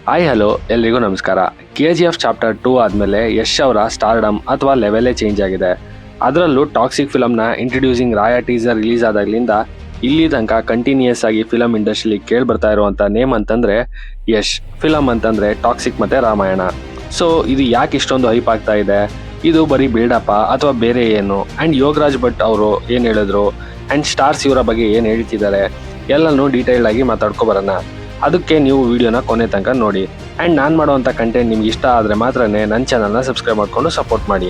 Hi hello ಎಲ್ರಿಗೂ ನಮಸ್ಕಾರ. KGF chapter 2 ಆದಮೇಲೆ ಯಶ್ ಅವರ ಸ್ಟಾರ್ಡಮ್ ಅಥವಾ ಲೆವೆಲೇ ಚೇಂಜ್ ಆಗಿದೆ. ಅದರಲ್ಲೂ ಟಾಕ್ಸಿಕ್ ಫಿಲಮ್ನ ಇಂಟ್ರಡ್ಯೂಸಿಂಗ್ ರಾಯಾ ಟೀಸರ್ ರಿಲೀಸ್ ಆದಾಗಲಿಂದ ಇಲ್ಲಿ ತನಕ ಕಂಟಿನ್ಯೂಯಸ್ ಆಗಿ ಫಿಲಮ್ ಇಂಡಸ್ಟ್ರಿಲಿ ಕೇಳಿ ಬರ್ತಾ ಇರುವಂಥ ನೇಮ್ ಅಂತಂದರೆ ಯಶ್. ಫಿಲಮ್ ಅಂತಂದರೆ ಟಾಕ್ಸಿಕ್ ಮತ್ತು ರಾಮಾಯಣ. ಸೊ ಇದು ಯಾಕೆ ಇಷ್ಟೊಂದು ಹೈಪ್ ಆಗ್ತಾ ಇದೆ? ಇದು ಬರೀ ಬಿಲ್ಡಪ್ಪ ಅಥವಾ ಬೇರೆ ಏನು? ಆ್ಯಂಡ್ ಯೋಗರಾಜ್ ಭಟ್ ಅವರು ಏನು ಹೇಳಿದ್ರು ಆ್ಯಂಡ್ ಸ್ಟಾರ್ಸ್ ಇವರ ಬಗ್ಗೆ ಏನು ಹೇಳ್ತಿದ್ದಾರೆ ಎಲ್ಲನೂ ಡೀಟೇಲ್ಡ್ ಆಗಿ ಮಾತಾಡ್ಕೊಬರೋಣ. ಅದಕ್ಕೆ ನೀವು ವಿಡಿಯೋನ ಕೊನೆ ತನಕ ನೋಡಿ. ಆ್ಯಂಡ್ ನಾನು ಮಾಡುವಂಥ ಕಂಟೆಂಟ್ ನಿಮ್ಗೆ ಇಷ್ಟ ಆದರೆ ಮಾತ್ರನೇ ನನ್ನ ಚಾನಲ್ನ ಸಬ್ಸ್ಕ್ರೈಬ್ ಮಾಡಿಕೊಂಡು ಸಪೋರ್ಟ್ ಮಾಡಿ.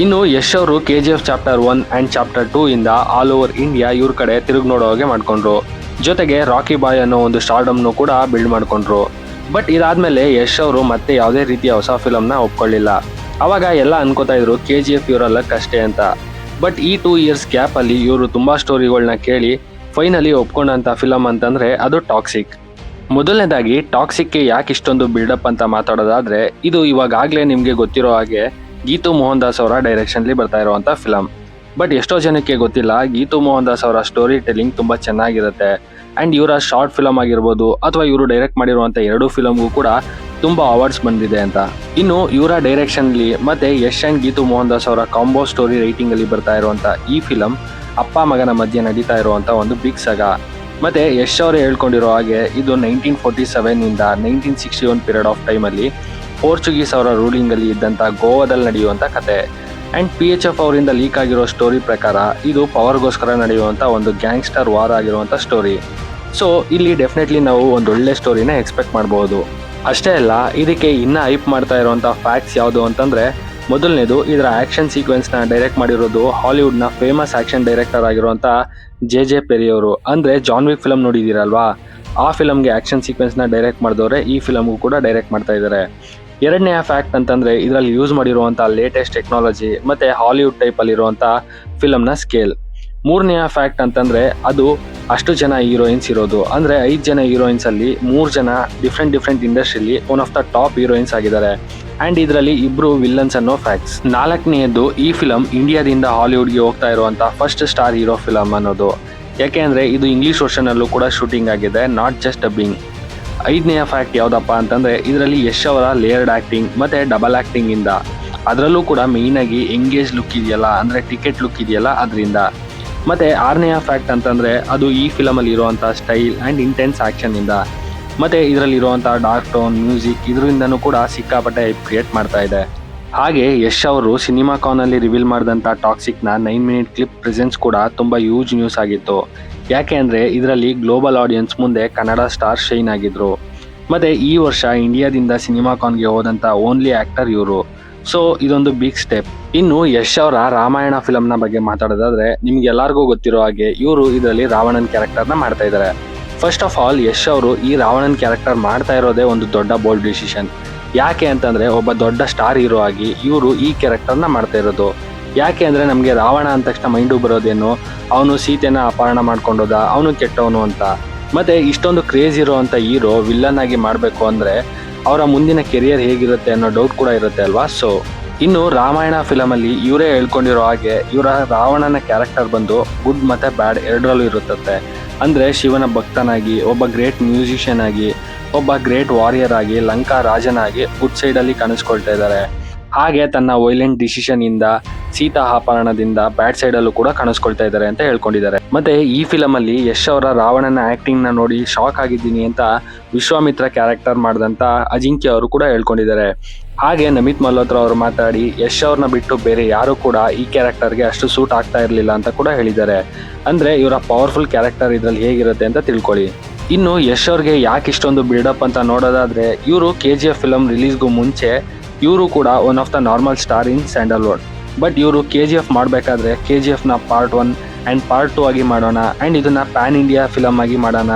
ಇನ್ನು ಯಶ್ ಅವರು KGF ಚಾಪ್ಟರ್ 1 ಆ್ಯಂಡ್ ಚಾಪ್ಟರ್ 2 ಇಂದ ಆಲ್ ಓವರ್ ಇಂಡಿಯಾ ಇವ್ರ ಕಡೆ ತಿರುಗಿ ನೋಡೋ ಹಾಗೆ ಮಾಡ್ಕೊಂಡ್ರು. ಜೊತೆಗೆ ರಾಕಿ ಬಾಯ್ ಅನ್ನೋ ಒಂದು ಸ್ಟಾರ್ಡಮ್ನು ಕೂಡ ಬಿಲ್ಡ್ ಮಾಡ್ಕೊಂಡ್ರು. ಬಟ್ ಇದಾದ್ಮೇಲೆ ಯಶ್ ಅವರು ಮತ್ತೆ ಯಾವುದೇ ರೀತಿಯ ಹೊಸ ಫಿಲಮ್ನ ಒಪ್ಕೊಳ್ಳಿಲ್ಲ. ಅವಾಗ ಎಲ್ಲ ಅನ್ಕೋತಾ ಇದ್ರು KGF ಇವರ ಲಕ್ ಅಷ್ಟೇ ಅಂತ. ಬಟ್ ಈ 2 ಇಯರ್ಸ್ ಗ್ಯಾಪಲ್ಲಿ ಇವರು ತುಂಬ ಸ್ಟೋರಿಗಳನ್ನ ಕೇಳಿ ಫೈನಲಿ ಒಪ್ಕೊಂಡಂಥ ಫಿಲಮ್ ಅಂತಂದರೆ ಅದು ಟಾಕ್ಸಿಕ್. ಮೊದಲನೇದಾಗಿ ಟಾಕ್ಸಿಕ್ಗೆ ಯಾಕೆ ಇಷ್ಟೊಂದು ಬಿಲ್ಡಪ್ ಅಂತ ಮಾತಾಡೋದಾದರೆ, ಇದು ಇವಾಗಲೇ ನಿಮಗೆ ಗೊತ್ತಿರೋ ಹಾಗೆ ಗೀತು ಮೋಹನ್ ದಾಸ್ ಅವರ ಡೈರೆಕ್ಷನ್ಲಿ ಬರ್ತಾ ಇರುವಂಥ ಫಿಲಮ್. ಬಟ್ ಎಷ್ಟೋ ಜನಕ್ಕೆ ಗೊತ್ತಿಲ್ಲ, ಗೀತು ಮೋಹನ್ ದಾಸ್ ಅವರ ಸ್ಟೋರಿ ಟೆಲ್ಲಿಂಗ್ ತುಂಬ ಚೆನ್ನಾಗಿರುತ್ತೆ. ಆ್ಯಂಡ್ ಇವರ ಶಾರ್ಟ್ ಫಿಲಮ್ ಆಗಿರ್ಬೋದು ಅಥವಾ ಇವರು ಡೈರೆಕ್ಟ್ ಮಾಡಿರುವಂಥ 2 ಫಿಲಮ್ಗೂ ಕೂಡ ತುಂಬ ಅವಾರ್ಡ್ಸ್ ಬಂದಿದೆ ಅಂತ. ಇನ್ನು ಇವರ ಡೈರೆಕ್ಷನ್ಲಿ ಮತ್ತು ಯಶ್ ಆ್ಯಂಡ್ ಗೀತು ಮೋಹನ್ ದಾಸ್ ಅವರ ಕಾಂಬೋ ಸ್ಟೋರಿ ರೈಟಿಂಗಲ್ಲಿ ಬರ್ತಾ ಇರುವಂಥ ಈ ಫಿಲಮ್ ಅಪ್ಪ ಮಗನ ಮಧ್ಯೆ ನಡೀತಾ ಇರುವಂಥ ಒಂದು ಬಿಗ್ ಸಗ. ಮತ್ತು ಯಶ್ ಅವರೇ ಹೇಳ್ಕೊಂಡಿರೋ ಹಾಗೆ ಇದು 1947 ಇಂದ 1961 ಪೀರಿಯಡ್ ಆಫ್ ಟೈಮಲ್ಲಿ ಪೋರ್ಚುಗೀಸ್ ಅವರ ರೂಲಿಂಗಲ್ಲಿ ಇದ್ದಂಥ ಗೋವಾದಲ್ಲಿ ನಡೆಯುವಂಥ ಕತೆ. ಆ್ಯಂಡ್ PHF ಅವರಿಂದ ಲೀಕ್ ಆಗಿರೋ ಸ್ಟೋರಿ ಪ್ರಕಾರ ಇದು ಪವರ್ಗೋಸ್ಕರ ನಡೆಯುವಂಥ ಒಂದು ಗ್ಯಾಂಗ್ಸ್ಟರ್ ವಾರ್ ಆಗಿರುವಂಥ ಸ್ಟೋರಿ. ಸೊ ಇಲ್ಲಿ ಡೆಫಿನೆಟ್ಲಿ ನಾವು ಒಂದು ಒಳ್ಳೆ ಸ್ಟೋರಿನ ಎಕ್ಸ್ಪೆಕ್ಟ್ ಮಾಡ್ಬೋದು. ಅಷ್ಟೇ ಅಲ್ಲ, ಇದಕ್ಕೆ ಇನ್ನೂ ಹೈಪ್ ಮಾಡ್ತಾ ಇರುವಂಥ ಫ್ಯಾಕ್ಟ್ಸ್ ಯಾವುದು ಅಂತಂದರೆ, ಮೊದಲನೇದು ಇದರ ಆ್ಯಕ್ಷನ್ ಸೀಕ್ವೆನ್ಸ್ನ ಡೈರೆಕ್ಟ್ ಮಾಡಿರೋದು ಹಾಲಿವುಡ್ನ ಫೇಮಸ್ ಆ್ಯಕ್ಷನ್ ಡೈರೆಕ್ಟರ್ ಆಗಿರುವಂಥ JJ ಪೆರಿ ಅವರು. ಅಂದರೆ ಜಾನ್ ವಿಕ್ ಫಿಲಮ್ ನೋಡಿದ್ದೀರಲ್ವಾ, ಆ ಫಿಲಮ್ಗೆ ಆ್ಯಕ್ಷನ್ ಸೀಕ್ವೆನ್ಸ್ನ ಡೈರೆಕ್ಟ್ ಮಾಡಿದವರೆ ಈ ಫಿಲಮ್ಗೂ ಕೂಡ ಡೈರೆಕ್ಟ್ ಮಾಡ್ತಾ ಇದ್ದಾರೆ. ಎರಡನೆಯ ಫ್ಯಾಕ್ಟ್ ಅಂತಂದರೆ ಇದರಲ್ಲಿ ಯೂಸ್ ಮಾಡಿರುವಂಥ ಲೇಟೆಸ್ಟ್ ಟೆಕ್ನಾಲಜಿ ಮತ್ತು ಹಾಲಿವುಡ್ ಟೈಪಲ್ಲಿರುವಂಥ ಫಿಲಮ್ನ ಸ್ಕೇಲ್. ಮೂರನೆಯ ಫ್ಯಾಕ್ಟ್ ಅಂತಂದರೆ ಅದು ಅಷ್ಟು ಜನ ಹೀರೋಯಿನ್ಸ್ ಇರೋದು. ಅಂದರೆ 5 ಜನ ಹೀರೋಯಿನ್ಸಲ್ಲಿ 3 ಜನ ಡಿಫ್ರೆಂಟ್ ಇಂಡಸ್ಟ್ರಿಲಿ one of the top heroines ಆಗಿದ್ದಾರೆ. ಆ್ಯಂಡ್ ಇದರಲ್ಲಿ 2 ವಿಲ್ಲನ್ಸ್ ಅನ್ನೋ ಫ್ಯಾಕ್ಟ್ಸ್. ನಾಲ್ಕನೆಯದು, ಈ ಫಿಲಮ್ ಇಂಡಿಯಾದಿಂದ ಹಾಲಿವುಡ್ಗೆ ಹೋಗ್ತಾ ಇರುವಂಥ ಫಸ್ಟ್ ಸ್ಟಾರ್ ಹೀರೋ ಫಿಲಮ್ ಅನ್ನೋದು. ಯಾಕೆ ಅಂದರೆ ಇದು ಇಂಗ್ಲೀಷ್ ವರ್ಷನಲ್ಲೂ ಕೂಡ ಶೂಟಿಂಗ್ ಆಗಿದೆ, ನಾಟ್ ಜಸ್ಟ್ ಡಬ್ಬಿಂಗ್. 5ನೆಯ ಫ್ಯಾಕ್ಟ್ ಯಾವುದಪ್ಪ ಅಂತಂದರೆ ಇದರಲ್ಲಿ ಯಶ್ ಅವರ ಲೇಯರ್ಡ್ ಆ್ಯಕ್ಟಿಂಗ್ ಮತ್ತು ಡಬಲ್ ಆ್ಯಕ್ಟಿಂಗಿಂದ, ಅದರಲ್ಲೂ ಕೂಡ ಮೇಯ್ನಾಗಿ ಎಂಗೇಜ್ ಲುಕ್ ಇದೆಯಲ್ಲ, ಅಂದರೆ ಟಿಕೆಟ್ ಲುಕ್ ಇದೆಯಲ್ಲ ಅದರಿಂದ. ಮತ್ತು 6ನೆಯ ಫ್ಯಾಕ್ಟ್ ಅಂತಂದರೆ ಅದು ಈ ಫಿಲಮಲ್ಲಿ ಇರುವಂಥ ಸ್ಟೈಲ್ ಆ್ಯಂಡ್ ಇಂಟೆನ್ಸ್ ಆ್ಯಕ್ಷನಿಂದ. ಮತ್ತು ಇದರಲ್ಲಿರುವಂಥ ಡಾರ್ಕ್ ಟೋನ್ ಮ್ಯೂಸಿಕ್ ಇದರಿಂದನೂ ಕೂಡ ಸಿಕ್ಕಾಪಟ್ಟೆ ಹೈಪ್ ಕ್ರಿಯೇಟ್ ಮಾಡ್ತಾ ಇದೆ. ಹಾಗೆ ಯಶ್ ಅವರು ಸಿನಿಮಾಕಾನಲ್ಲಿ ರಿವೀಲ್ ಮಾಡಿದಂಥ ಟಾಕ್ಸಿಕ್ನ 9 ಮಿನಿಟ್ ಕ್ಲಿಪ್ ಪ್ರೆಸೆನ್ಸ್ ಕೂಡ ತುಂಬ ಯೂಜ್ ನ್ಯೂಸ್ ಆಗಿತ್ತು. ಯಾಕೆ ಅಂದರೆ ಇದರಲ್ಲಿ ಗ್ಲೋಬಲ್ ಆಡಿಯನ್ಸ್ ಮುಂದೆ ಕನ್ನಡ ಸ್ಟಾರ್ ಶೈನ್ ಆಗಿದ್ರು. ಮತ್ತು ಈ ವರ್ಷ ಇಂಡಿಯಾದಿಂದ ಸಿನಿಮಾಕಾನ್ಗೆ ಹೋದಂಥ ಓನ್ಲಿ ಆ್ಯಕ್ಟರ್ ಇವರು. ಸೊ ಇದೊಂದು ಬಿಗ್ ಸ್ಟೆಪ್. ಇನ್ನು ಯಶ್ ಅವರ ರಾಮಾಯಣ ಫಿಲಮ್ನ ಬಗ್ಗೆ ಮಾತಾಡೋದಾದರೆ, ನಿಮ್ಗೆಲ್ಲರಿಗೂ ಗೊತ್ತಿರೋ ಹಾಗೆ ಇವರು ಇದರಲ್ಲಿ ರಾವಣನ್ ಕ್ಯಾರೆಕ್ಟರ್ನ ಮಾಡ್ತಾ ಇದ್ದಾರೆ. ಫಸ್ಟ್ ಆಫ್ ಆಲ್ ಯಶ್ ಅವರು ಈ ರಾವಣನ್ ಕ್ಯಾರೆಕ್ಟರ್ ಮಾಡ್ತಾ ಇರೋದೇ ಒಂದು ದೊಡ್ಡ ಬೋಲ್ಡ್ ಡಿಸಿಷನ್. ಯಾಕೆ ಅಂತಂದರೆ ಒಬ್ಬ ದೊಡ್ಡ ಸ್ಟಾರ್ ಹೀರೋ ಆಗಿ ಇವರು ಈ ಕ್ಯಾರೆಕ್ಟರ್ನ ಮಾಡ್ತಾ ಇರೋದು. ಯಾಕೆ ಅಂದರೆ ನಮಗೆ ರಾವಣ ಅಂದ ತಕ್ಷಣ ಮೈಂಡು ಬರೋದೇನು, ಅವನು ಸೀತೆನ ಅಪಹರಣ ಮಾಡ್ಕೊಂಡೋದ, ಅವನು ಕೆಟ್ಟವನು ಅಂತ. ಮತ್ತು ಇಷ್ಟೊಂದು ಕ್ರೇಜ್ ಇರೋ ಅಂಥ ಹೀರೋ ವಿಲ್ಲನ್ ಆಗಿ ಮಾಡಬೇಕು ಅಂದರೆ ಅವರ ಮುಂದಿನ ಕೆರಿಯರ್ ಹೇಗಿರುತ್ತೆ ಅನ್ನೋ ಡೌಟ್ ಕೂಡ ಇರುತ್ತೆ ಅಲ್ವಾ. ಸೊ ಇನ್ನು ರಾಮಾಯಣ ಫಿಲಮಲ್ಲಿ ಇವರೇ ಹೇಳ್ಕೊಂಡಿರೋ ಹಾಗೆ ಇವರ ರಾವಣನ ಕ್ಯಾರೆಕ್ಟರ್ ಬಂದು ಗುಡ್ ಮತ್ತು ಬ್ಯಾಡ್ ಎರಡರಲ್ಲೂ ಇರುತ್ತದೆ. ಅಂದರೆ ಶಿವನ ಭಕ್ತನಾಗಿ, ಒಬ್ಬ ಗ್ರೇಟ್ ಮ್ಯೂಸಿಷಿಯನ್ ಆಗಿ, ಒಬ್ಬ ಗ್ರೇಟ್ ವಾರಿಯರ್ ಆಗಿ, ಲಂಕಾ ರಾಜನಾಗಿ ಗುಡ್ ಸೈಡಲ್ಲಿ ಕಾಣಿಸ್ಕೊಳ್ತಾ ಇದ್ದಾರೆ. ಹಾಗೆ ತನ್ನ ವೈಲೆಂಟ್ ಡಿಸಿಷನಿಂದ, ಸೀತಾ ಅಪಹರಣದಿಂದ ಬ್ಯಾಡ್ ಸೈಡಲ್ಲೂ ಕೂಡ ಕಾಣಿಸ್ಕೊಳ್ತಾ ಇದ್ದಾರೆ ಅಂತ ಹೇಳ್ಕೊಂಡಿದ್ದಾರೆ. ಮತ್ತು ಈ ಫಿಲಮಲ್ಲಿ ಯಶ್ ಅವರ ರಾವಣನ ಆ್ಯಕ್ಟಿಂಗ್ನ ನೋಡಿ ಶಾಕ್ ಆಗಿದ್ದೀನಿ ಅಂತ ವಿಶ್ವಾಮಿತ್ರ ಕ್ಯಾರೆಕ್ಟರ್ ಮಾಡಿದಂಥ ಅಜಿಂಕ್ಯ ಅವರು ಕೂಡ ಹೇಳ್ಕೊಂಡಿದ್ದಾರೆ. ಹಾಗೆ ನಮಿತ್ ಮಲ್ಹೋತ್ರಾ ಅವರು ಮಾತಾಡಿ ಯಶ್ ಅವ್ರನ್ನ ಬಿಟ್ಟು ಬೇರೆ ಯಾರೂ ಕೂಡ ಈ ಕ್ಯಾರೆಕ್ಟರ್ಗೆ ಅಷ್ಟು ಸೂಟ್ ಆಗ್ತಾ ಇರಲಿಲ್ಲ ಅಂತ ಕೂಡ ಹೇಳಿದ್ದಾರೆ. ಅಂದರೆ ಇವರ ಪವರ್ಫುಲ್ ಕ್ಯಾರೆಕ್ಟರ್ ಇದರಲ್ಲಿ ಹೇಗಿರುತ್ತೆ ಅಂತ ತಿಳ್ಕೊಳ್ಳಿ. ಇನ್ನು ಯಶ್ ಅವ್ರಿಗೆ ಯಾಕೆ ಇಷ್ಟೊಂದು ಬಿಲ್ಡಪ್ ಅಂತ ನೋಡೋದಾದರೆ, ಇವರು KGF ಫಿಲಮ್ ರಿಲೀಸ್ಗೂ ಮುಂಚೆ ಇವರು ಕೂಡ one of the normal star in Sandalwood. But ಇವರು KGF ಮಾಡಬೇಕಾದ್ರೆ KGFನ ಪಾರ್ಟ್ 1 ಆ್ಯಂಡ್ ಪಾರ್ಟ್ 2 ಆಗಿ ಮಾಡೋಣ, ಆ್ಯಂಡ್ ಇದನ್ನು ಪ್ಯಾನ್ ಇಂಡಿಯಾ ಫಿಲಮ್ ಆಗಿ ಮಾಡೋಣ,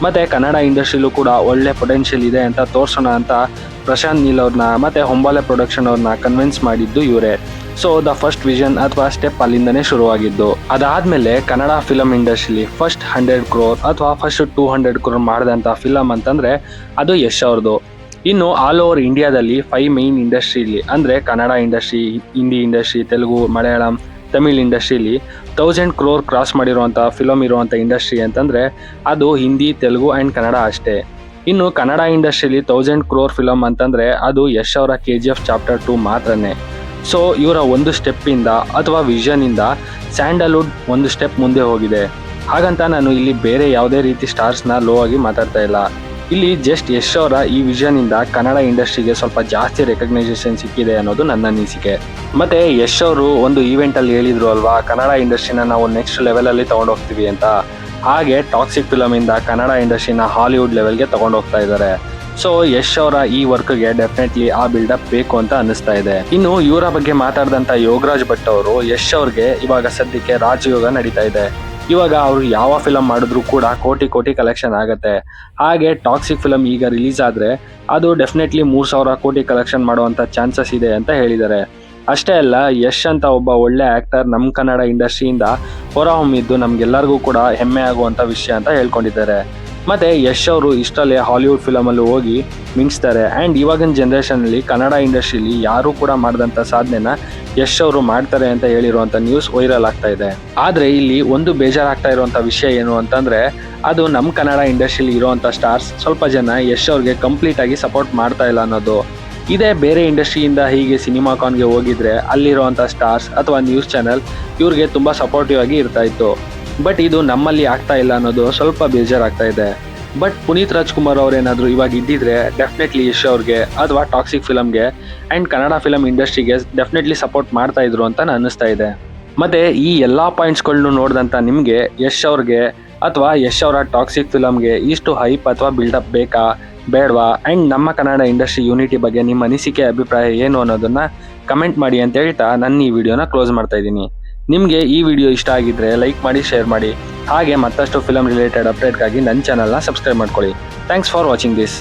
ಮತ್ತು ಕನ್ನಡ ಇಂಡಸ್ಟ್ರಿಲೂ ಕೂಡ ಒಳ್ಳೆ ಪೊಟೆನ್ಷಿಯಲ್ ಇದೆ ಅಂತ ತೋರಿಸೋಣ ಅಂತ ಪ್ರಶಾಂತ್ ನೀಲ್ ಅವ್ರನ್ನ ಮತ್ತು ಹೊಂಬಾಲೆ ಪ್ರೊಡಕ್ಷನ್ ಅವ್ರನ್ನ ಕನ್ವಿನ್ಸ್ ಮಾಡಿದ್ದು ಇವರೇ. ಸೊ ದ ಫಸ್ಟ್ ವಿಷನ್ ಅಥವಾ ಸ್ಟೆಪ್ ಅಲ್ಲಿಂದನೇ ಶುರುವಾಗಿದ್ದು. ಅದಾದಮೇಲೆ ಕನ್ನಡ ಫಿಲಮ್ ಇಂಡಸ್ಟ್ರಿಲಿ ಫಸ್ಟ್ 100 crore ಅಥವಾ ಫಸ್ಟ್ 200 crore ಮಾಡಿದಂಥ ಫಿಲಮ್ ಅಂತಂದರೆ ಅದು ಯಶ್ ಅವ್ರದ್ದು. ಇನ್ನು ಆಲ್ ಓವರ್ ಇಂಡಿಯಾದಲ್ಲಿ 5 ಮೇಯ್ನ್ ಇಂಡಸ್ಟ್ರಿಲಿ, ಅಂದರೆ ಕನ್ನಡ ಇಂಡಸ್ಟ್ರಿ, ಹಿಂದಿ ಇಂಡಸ್ಟ್ರಿ, ತೆಲುಗು, ಮಲಯಾಳಂ, ತಮಿಳ್ ಇಂಡಸ್ಟ್ರಿಲಿ 1000 crore ಕ್ರಾಸ್ ಮಾಡಿರುವಂಥ ಫಿಲಮ್ ಇರುವಂಥ ಇಂಡಸ್ಟ್ರಿ ಅಂತಂದರೆ ಅದು ಹಿಂದಿ, ತೆಲುಗು ಆ್ಯಂಡ್ ಕನ್ನಡ ಅಷ್ಟೇ. ಇನ್ನು ಕನ್ನಡ ಇಂಡಸ್ಟ್ರಿಲಿ 1000 crore ಫಿಲಮ್ ಅಂತಂದ್ರೆ ಅದು ಯಶ್ ಅವರ KGF ಚಾಪ್ಟರ್ 2 ಮಾತ್ರನೇ. ಸೊ ಇವರ ಒಂದು ಸ್ಟೆಪ್ಪಿಂದ ಅಥವಾ ವಿಷನಿಂದ ಸ್ಯಾಂಡಲ್ವುಡ್ ಒಂದು ಸ್ಟೆಪ್ ಮುಂದೆ ಹೋಗಿದೆ. ಹಾಗಂತ ನಾನು ಇಲ್ಲಿ ಬೇರೆ ಯಾವುದೇ ರೀತಿ ಸ್ಟಾರ್ಸ್ನ ಲೋ ಆಗಿ ಮಾತಾಡ್ತಾ ಇಲ್ಲ. ಇಲ್ಲಿ ಜಸ್ಟ್ ಯಶ್ ಅವರ ಈ ವಿಷನಿಂದ ಕನ್ನಡ ಇಂಡಸ್ಟ್ರಿಗೆ ಸ್ವಲ್ಪ ಜಾಸ್ತಿ ರೆಕಗ್ನೈಸೇಷನ್ ಸಿಕ್ಕಿದೆ ಅನ್ನೋದು ನನ್ನ ಅನಿಸಿಕೆ. ಮತ್ತೆ ಯಶ್ ಅವರು ಒಂದು ಈವೆಂಟಲ್ಲಿ ಹೇಳಿದ್ರು ಅಲ್ವಾ, ಕನ್ನಡ ಇಂಡಸ್ಟ್ರಿನ ನಾವು ನೆಕ್ಸ್ಟ್ ಲೆವೆಲಲ್ಲಿ ತೊಗೊಂಡೋಗ್ತೀವಿ ಅಂತ. ಹಾಗೆ ಟಾಕ್ಸಿಕ್ ಫಿಲಮಿಂದ ಕನ್ನಡ ಇಂಡಸ್ಟ್ರಿನ ಹಾಲಿವುಡ್ ಲೆವೆಲ್ಗೆ ತೊಗೊಂಡೋಗ್ತಾ ಇದ್ದಾರೆ. ಸೊ ಯಶ್ ಅವರ ಈ ವರ್ಕ್ಗೆ ಡೆಫಿನೆಟ್ಲಿ ಆ ಬಿಲ್ಡಪ್ ಬೇಕು ಅಂತ ಅನ್ನಿಸ್ತಾ ಇದೆ. ಇನ್ನು ಇವರ ಬಗ್ಗೆ ಮಾತಾಡಿದಂಥ ಯೋಗರಾಜ್ ಭಟ್ ಅವರು ಯಶ್ ಅವ್ರಿಗೆ ಇವಾಗ ಸದ್ಯಕ್ಕೆ ರಾಜಯೋಗ ನಡೀತಾ ಇದೆ. ಇವಾಗ ಅವರು ಯಾವ ಫಿಲಮ್ ಮಾಡಿದ್ರು ಕೂಡ ಕೋಟಿ ಕಲೆಕ್ಷನ್ ಆಗುತ್ತೆ. ಹಾಗೆ ಟಾಕ್ಸಿಕ್ ಫಿಲಮ್ ಈಗ ರಿಲೀಸ್ ಆದರೆ ಅದು ಡೆಫಿನೆಟ್ಲಿ 3000 ಕೋಟಿ ಕಲೆಕ್ಷನ್ ಮಾಡುವಂಥ ಚಾನ್ಸಸ್ ಇದೆ ಅಂತ ಹೇಳಿದ್ದಾರೆ. ಅಷ್ಟೇ ಅಲ್ಲ, ಯಶ್ ಅಂತ ಒಬ್ಬ ಒಳ್ಳೆ ಆ್ಯಕ್ಟರ್ ನಮ್ಮ ಕನ್ನಡ ಇಂಡಸ್ಟ್ರಿಯಿಂದ ಹೊರಹೊಮ್ಮಿದ್ದು ನಮಗೆಲ್ಲರಿಗೂ ಕೂಡ ಹೆಮ್ಮೆ ಆಗುವಂಥ ವಿಷಯ ಅಂತ ಹೇಳ್ಕೊಂಡಿದ್ದಾರೆ. ಮತ್ತು ಯಶ್ ಅವರು ಇಷ್ಟಲ್ಲೇ ಹಾಲಿವುಡ್ ಫಿಲಮಲ್ಲೂ ಹೋಗಿ ಮಿಂಚ್ತಾರೆ. ಆ್ಯಂಡ್ ಇವಾಗಿನ ಜನ್ರೇಷನಲ್ಲಿ ಕನ್ನಡ ಇಂಡಸ್ಟ್ರಿಲಿ ಯಾರೂ ಕೂಡ ಮಾಡಿದಂಥ ಸಾಧನೆನ ಯಶ್ ಅವರು ಮಾಡ್ತಾರೆ ಅಂತ ಹೇಳಿರುವಂಥ ನ್ಯೂಸ್ ವೈರಲ್ ಆಗ್ತಾ ಇದೆ. ಆದರೆ ಇಲ್ಲಿ ಒಂದು ಬೇಜಾರಾಗ್ತಾ ಇರುವಂಥ ವಿಷಯ ಏನು ಅಂತಂದರೆ, ಅದು ನಮ್ಮ ಕನ್ನಡ ಇಂಡಸ್ಟ್ರಿಲಿ ಇರುವಂಥ ಸ್ಟಾರ್ಸ್ ಸ್ವಲ್ಪ ಜನ ಯಶ್ ಅವ್ರಿಗೆ ಕಂಪ್ಲೀಟಾಗಿ ಸಪೋರ್ಟ್ ಮಾಡ್ತಾ ಇಲ್ಲ ಅನ್ನೋದು. ಇದೇ ಬೇರೆ ಇಂಡಸ್ಟ್ರಿಯಿಂದ ಹೀಗೆ ಸಿನಿಮಾಕಾನ್ಗೆ ಹೋಗಿದ್ರೆ ಅಲ್ಲಿರುವಂಥ ಸ್ಟಾರ್ಸ್ ಅಥವಾ ನ್ಯೂಸ್ ಚಾನೆಲ್ ಇವ್ರಿಗೆ ತುಂಬ ಸಪೋರ್ಟಿವ್ ಆಗಿ ಇರ್ತಾ ಇತ್ತು. ಬಟ್ ಇದು ನಮ್ಮಲ್ಲಿ ಆಗ್ತಾ ಇಲ್ಲ ಅನ್ನೋದು ಸ್ವಲ್ಪ ಬೇಜಾರಾಗ್ತಾ ಇದೆ. ಬಟ್ ಪುನೀತ್ ರಾಜ್ಕುಮಾರ್ ಅವ್ರೇನಾದರೂ ಇವಾಗ ಇದ್ದಿದ್ರೆ ಡೆಫಿನೆಟ್ಲಿ ಯಶ್ ಅವ್ರಿಗೆ ಅಥವಾ ಟಾಕ್ಸಿಕ್ ಫಿಲಮ್ಗೆ ಆ್ಯಂಡ್ ಕನ್ನಡ ಫಿಲಮ್ ಇಂಡಸ್ಟ್ರಿಗೆ ಡೆಫಿನೆಟ್ಲಿ ಸಪೋರ್ಟ್ ಮಾಡ್ತಾ ಇದ್ರು ಅಂತ ಅನ್ನಿಸ್ತಾ ಇದೆ. ಮತ್ತು ಈ ಎಲ್ಲ ಪಾಯಿಂಟ್ಸ್ಗಳನ್ನು ನೋಡಿದಂಥ ನಿಮಗೆ ಯಶ್ ಅವ್ರಿಗೆ ಅಥವಾ ಯಶ್ ಅವರ ಟಾಕ್ಸಿಕ್ ಫಿಲಮ್ಗೆ ಇಷ್ಟು ಹೈಪ್ ಅಥವಾ ಬಿಲ್ಡಪ್ ಬೇಕಾ ಬೇಡವಾ, ಆ್ಯಂಡ್ ನಮ್ಮ ಕನ್ನಡ ಇಂಡಸ್ಟ್ರಿ ಯೂನಿಟಿ ಬಗ್ಗೆ ನಿಮ್ಮ ಅನಿಸಿಕೆ ಅಭಿಪ್ರಾಯ ಏನು ಅನ್ನೋದನ್ನು ಕಮೆಂಟ್ ಮಾಡಿ ಅಂತ ಹೇಳ್ತಾ ನನ್ನ ಈ ವಿಡಿಯೋನ ಕ್ಲೋಸ್ ಮಾಡ್ತಾ ಇದ್ದೀನಿ. ನಿಮಗೆ ಈ ವಿಡಿಯೋ ಇಷ್ಟ ಆಗಿದ್ದರೆ ಲೈಕ್ ಮಾಡಿ, ಶೇರ್ ಮಾಡಿ. ಹಾಗೆ ಮತ್ತಷ್ಟು ಫಿಲಮ್ ರಿಲೇಟೆಡ್ ಅಪ್ಡೇಟ್ಗಾಗಿ ನನ್ನ ಚಾನಲ್ನ ಸಬ್ಸ್ಕ್ರೈಬ್ ಮಾಡ್ಕೊಳ್ಳಿ. Thanks for watching this.